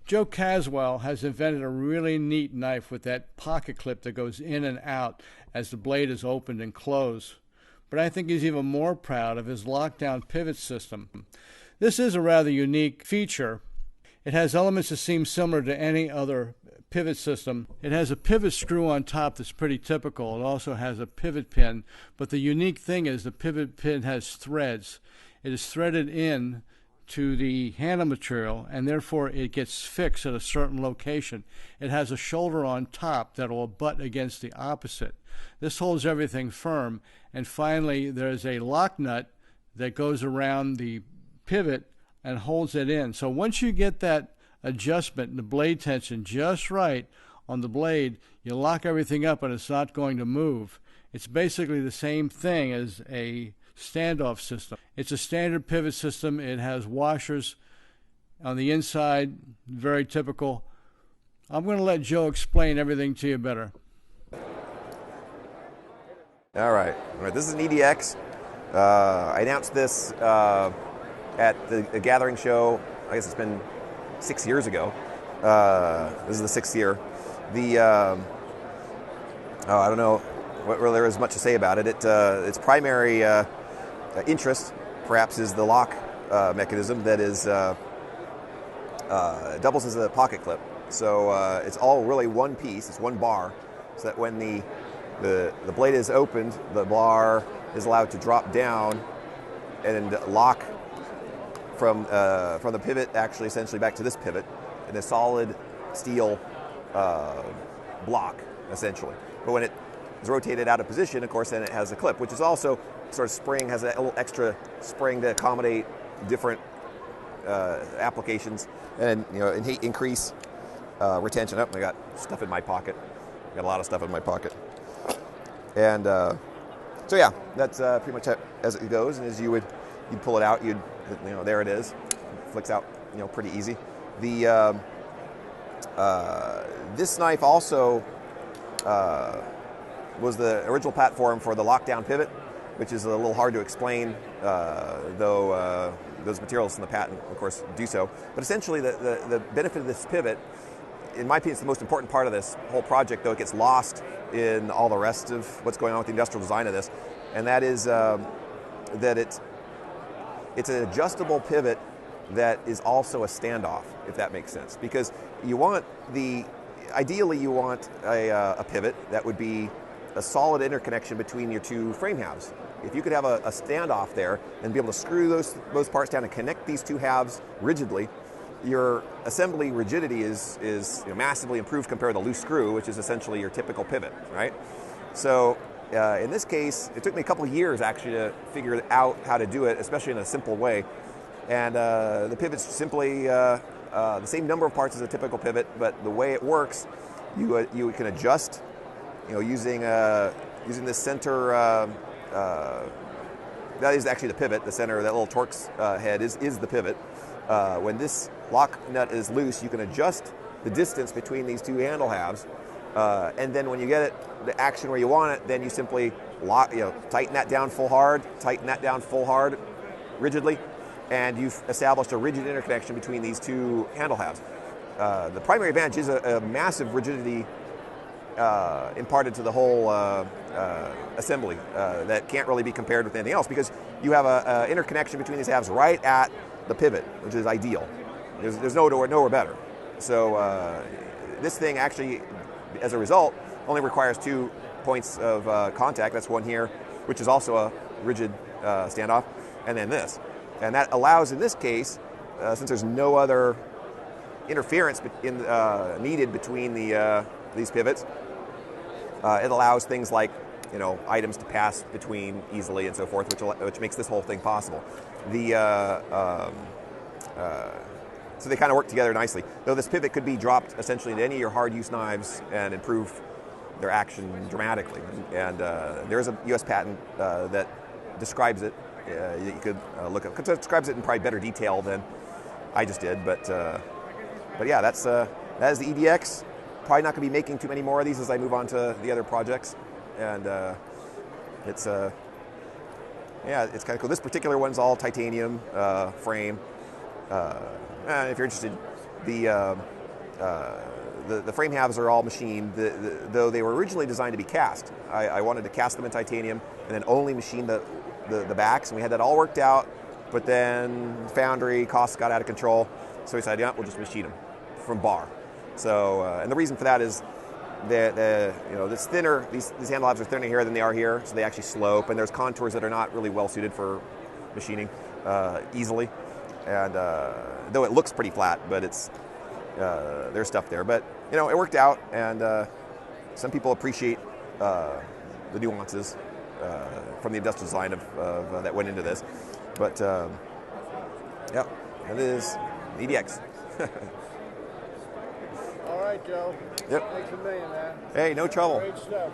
Joe Caswell has invented a really neat knife with that pocket clip that goes in and out as the blade is opened and closed. But I think he's even more proud of his lockdown pivot system. This is a rather unique feature. It has elements that seem similar to any other pivot system. It has a pivot screw on top that's pretty typical. It also has a pivot pin, but the unique thing is the pivot pin has threads. It is threaded in to the handle material, and therefore it gets fixed at a certain location. It has a shoulder on top that will butt against the opposite. This holds everything firm. And finally, there's a lock nut that goes around the pivot and holds it in. So once you get that adjustment and the blade tension just right on the blade, you lock everything up and it's not going to move. It's basically the same thing as a standoff system. It's a standard pivot system. It has washers on the inside, very typical. I'm going to let Joe explain everything to you better. All right. This is an EDX. I announced this at the Gathering show. I guess it's been 6 years ago. This is the 6th year. I don't know what really there is much to say about it. Its primary interest, perhaps, is the lock mechanism that is doubles as a pocket clip. So it's all really one piece. It's one bar, so that when the blade is opened, the bar is allowed to drop down and lock from the pivot, actually essentially back to this pivot in a solid steel block, essentially. But when it is rotated out of position, of course, then it has a clip, which is also sort of spring, has a little extra spring to accommodate different applications and increase retention. I got stuff in my pocket. Got a lot of stuff in my pocket. And so yeah, that's pretty much as it goes. And as you'd pull it out, there it is. Flicks out, pretty easy. This knife also was the original platform for the lockdown pivot, which is a little hard to explain, though those materials in the patent, of course, do so. But essentially, the benefit of this pivot, in my opinion, is the most important part of this whole project, though it gets lost in all the rest of what's going on with the industrial design of this, and that is that it's an adjustable pivot that is also a standoff, if that makes sense. Because ideally you want a pivot that would be a solid interconnection between your two frame halves. If you could have a standoff there and be able to screw those parts down and connect these two halves rigidly, your assembly rigidity is massively improved compared to the loose screw, which is essentially your typical pivot, right? So in this case, it took me a couple of years actually to figure out how to do it, especially in a simple way. And the pivot's simply the same number of parts as a typical pivot, but the way it works, you can adjust, using this center. That is actually the pivot. The center, that little Torx head is the pivot. When this lock nut is loose, you can adjust the distance between these two handle halves, and then when you get the action where you want it, then you simply tighten that down full hard, rigidly, and you've established a rigid interconnection between these two handle halves. The primary advantage is a massive rigidity imparted to the whole assembly that can't really be compared with anything else, because you have an interconnection between these halves right at the pivot, which is ideal. There's nowhere better. So this thing actually, as a result, only requires 2 points of contact. That's one here, which is also a rigid standoff, and then this. And that allows, in this case, since there's no other interference needed between these pivots, it allows things like items to pass between easily and so forth, which makes this whole thing possible. So they kind of work together nicely. Though this pivot could be dropped essentially into any of your hard use knives and improve their action dramatically. And there's a U.S. patent that describes it. You could look at. It describes it in probably better detail than I just did. But yeah, that is the EDX. Probably not going to be making too many more of these as I move on to the other projects. And it's kind of cool. This particular one's all titanium frame. And if you're interested, the the frame halves are all machined, though they were originally designed to be cast. I wanted to cast them in titanium and then only machine the backs, and we had that all worked out, but then foundry costs got out of control, so we decided, yeah, we'll just machine them from bar. So, and the reason for that is it's thinner, these handle halves are thinner here than they are here, so they actually slope, and there's contours that are not really well suited for machining easily, and though it looks pretty flat, but it's there's stuff there, but it worked out, and some people appreciate the nuances from the industrial design of that went into this. But yeah, that is EDX. All right, Joe. Yep. Thanks a million, man. Hey, no trouble. Great stuff.